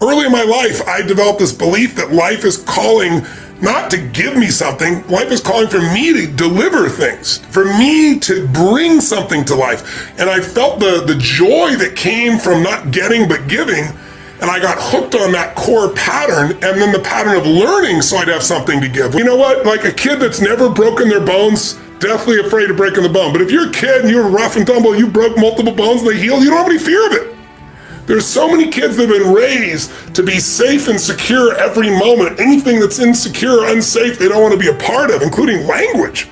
Early in my life, I developed this belief that life is calling not to give me something, life is calling for me to deliver things, for me to bring something to life. And I felt the joy that came from not getting but giving, and I got hooked on that core pattern, and then the pattern of learning so I'd have something to give. You know what? Like a kid that's never broken their bones, deathly afraid of breaking the bone. But if you're a kid and you're rough and tumble, you broke multiple bones and they healed, you don't have any fear of it. There's so many kids that have been raised to be safe and secure every moment. Anything that's insecure or unsafe, they don't want to be a part of, including language.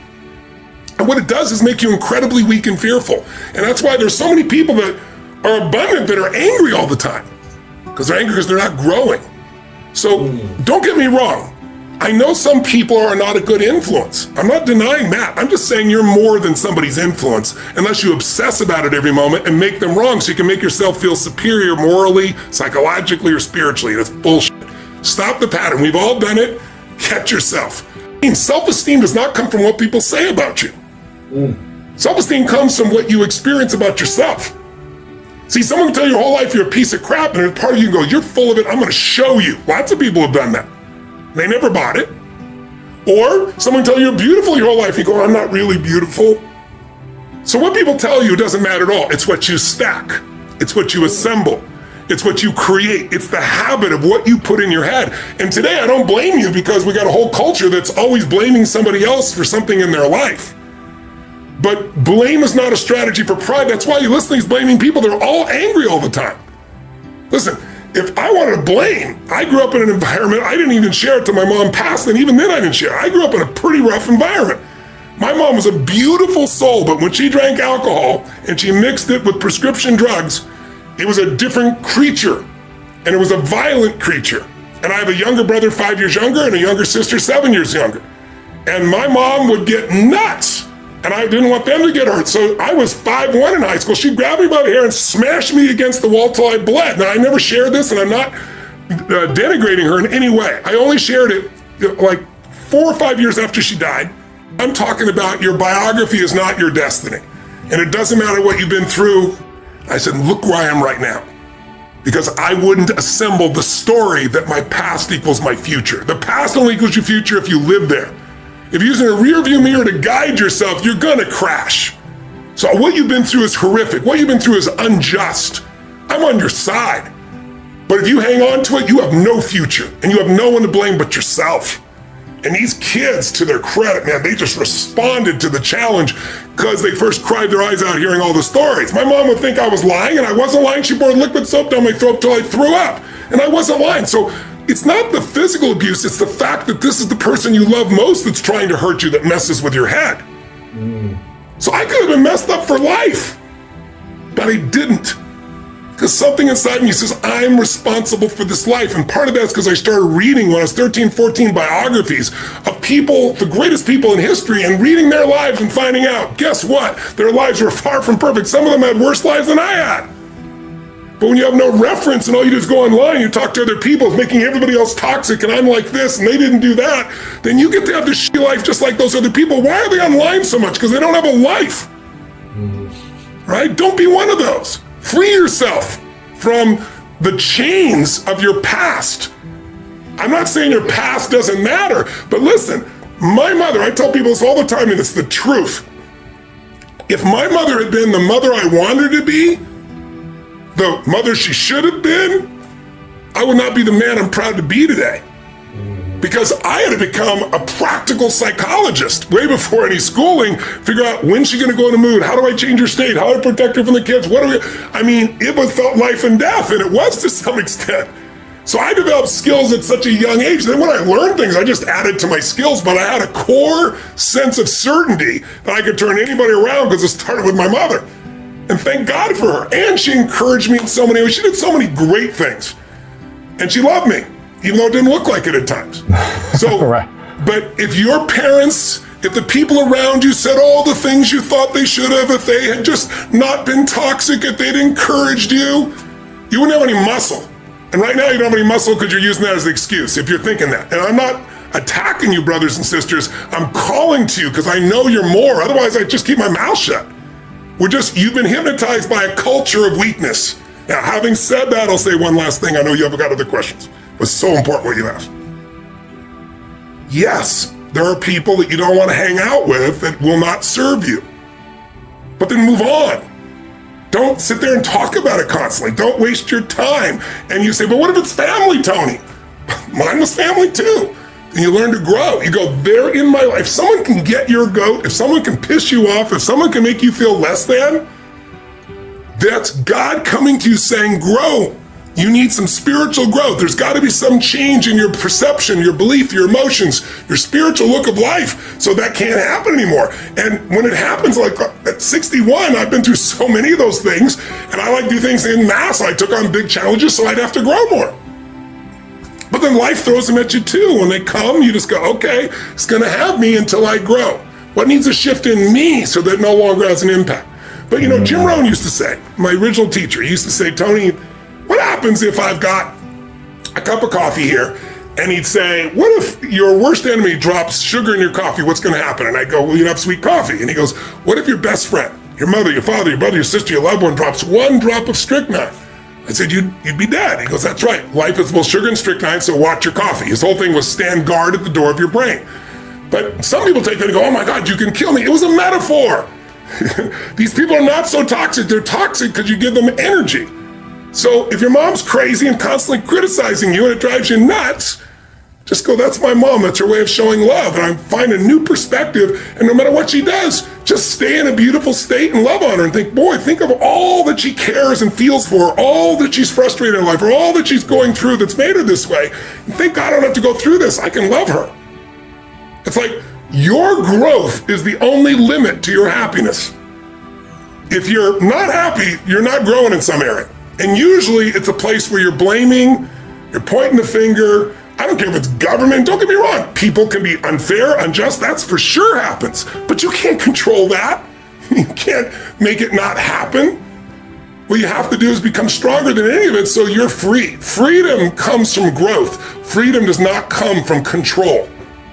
And what it does is make you incredibly weak and fearful. And that's why there's so many people that are abundant that are angry all the time. Because they're angry because they're not growing. So don't get me wrong. I know some people are not a good influence. I'm not denying that. I'm just saying you're more than somebody's influence unless you obsess about it every moment and make them wrong so you can make yourself feel superior morally, psychologically, or spiritually. That's bullshit. Stop the pattern. We've all done it. Catch yourself. Self-esteem does not come from what people say about you. Self-esteem comes from what you experience about yourself. See, someone can tell you your whole life you're a piece of crap, and part of you go, you're full of it, I'm going to show you. Lots of people have done that. They never bought it. Or someone tell you you're beautiful your whole life. You go, I'm not really beautiful. So what people tell you doesn't matter at all. It's what you stack. It's what you assemble. It's what you create. It's the habit of what you put in your head. And today I don't blame you because we got a whole culture that's always blaming somebody else for something in their life. But blame is not a strategy for pride. That's why you listen to these blaming people. They're all angry all the time. Listen, if I wanted to blame, I grew up in an environment, I didn't even share it till my mom passed, and even then I didn't share it. I grew up in a pretty rough environment. My mom was a beautiful soul, but when she drank alcohol and she mixed it with prescription drugs, it was a different creature, and it was a violent creature. And I have a younger brother 5 years younger and a younger sister 7 years younger. And my mom would get nuts, and I didn't want them to get hurt. So I was 5'1" in high school. She'd grab me by the hair and smash me against the wall till I bled. Now, I never shared this, and I'm not denigrating her in any way. I only shared it like 4 or 5 years after she died. I'm talking about your biography is not your destiny. And it doesn't matter what you've been through. I said, look where I am right now. Because I wouldn't assemble the story that my past equals my future. The past only equals your future if you live there. If you're using a rear view mirror to guide yourself, you're gonna crash. So what you've been through is horrific. What you've been through is unjust. I'm on your side. But if you hang on to it, you have no future and you have no one to blame but yourself. And these kids, to their credit, man, they just responded to the challenge because they first cried their eyes out hearing all the stories. My mom would think I was lying, and I wasn't lying. She poured liquid soap down my throat till I threw up, and I wasn't lying. So it's not the physical abuse, it's the fact that this is the person you love most that's trying to hurt you that messes with your head. So I could have been messed up for life, but I didn't. Because something inside me says, I'm responsible for this life. And part of that's because I started reading when I was 13, 14 biographies of people, the greatest people in history, and reading their lives and finding out, guess what? Their lives were far from perfect. Some of them had worse lives than I had. But when you have no reference and all you do is go online, you talk to other people, making everybody else toxic, and I'm like this, and they didn't do that, then you get to have this shitty life just like those other people. Why are they online so much? Because they don't have a life. Right? Don't be one of those. Free yourself from the chains of your past. I'm not saying your past doesn't matter, but listen, my mother, I tell people this all the time, and it's the truth. If my mother had been the mother I wanted her to be, the mother she should have been, I would not be the man I'm proud to be today. Because I had to become a practical psychologist way before any schooling, figure out when's she gonna go in a mood, how do I change her state, how do I protect her from the kids, it felt life and death, and it was to some extent. So I developed skills at such a young age. Then when I learned things, I just added to my skills, but I had a core sense of certainty that I could turn anybody around because it started with my mother. And thank God for her. And she encouraged me in so many ways. She did so many great things. And she loved me, even though it didn't look like it at times. So, right. But if your parents, if the people around you said all the things you thought they should have, if they had just not been toxic, if they'd encouraged you, you wouldn't have any muscle. And right now you don't have any muscle because you're using that as the excuse, if you're thinking that. And I'm not attacking you, brothers and sisters. I'm calling to you because I know you're more. Otherwise, I'd just keep my mouth shut. You've been hypnotized by a culture of weakness. Now, having said that, I'll say one last thing. I know you haven't got other questions. It was so important what you asked. Yes, there are people that you don't want to hang out with that will not serve you. But then move on. Don't sit there and talk about it constantly. Don't waste your time. And you say, but what if it's family, Tony? Mine was family too. And you learn to grow. You go, they're in my life. If someone can get your goat, if someone can piss you off, if someone can make you feel less than, that's God coming to you saying, grow. You need some spiritual growth. There's got to be some change in your perception, your belief, your emotions, your spiritual look of life. So that can't happen anymore. And when it happens, like at 61, I've been through so many of those things, and I like to do things in mass. I took on big challenges, so I'd have to grow more. But then life throws them at you too. When they come, you just go, okay, it's going to have me until I grow. What needs a shift in me so that it no longer has an impact? But you know, Jim Rohn used to say, my original teacher, he used to say, Tony, what happens if I've got a cup of coffee here? And he'd say, what if your worst enemy drops sugar in your coffee? What's going to happen? And I'd go, well, you'd have sweet coffee. And he goes, what if your best friend, your mother, your father, your brother, your sister, your loved one drops one drop of strychnine? I said, you'd be dead. He goes, that's right. Life is both sugar and strychnine, so watch your coffee. His whole thing was stand guard at the door of your brain. But some people take that and go, oh my God, you can kill me. It was a metaphor. These people are not so toxic. They're toxic because you give them energy. So if your mom's crazy and constantly criticizing you and it drives you nuts, just go, that's my mom. That's her way of showing love. And I find a new perspective. And no matter what she does, just stay in a beautiful state and love on her and think, boy, think of all that she cares and feels for, all that she's frustrated in life, or all that she's going through that's made her this way. And think, I don't have to go through this. I can love her. It's like your growth is the only limit to your happiness. If you're not happy, you're not growing in some area. And usually it's a place where you're blaming, you're pointing the finger. I don't care if it's government, don't get me wrong. People can be unfair, unjust, that's for sure happens. But you can't control that. You can't make it not happen. What you have to do is become stronger than any of it so you're free. Freedom comes from growth. Freedom does not come from control.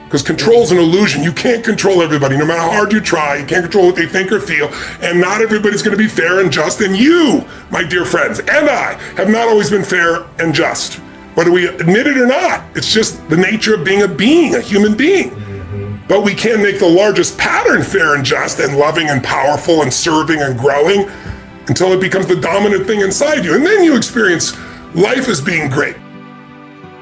Because control is an illusion. You can't control everybody. No matter how hard you try, you can't control what they think or feel. And not everybody's going to be fair and just. And you, my dear friends, and I have not always been fair and just. Whether we admit it or not, it's just the nature of being, a human being. But we can make the largest pattern fair and just and loving and powerful and serving and growing until it becomes the dominant thing inside you. And then you experience life as being great.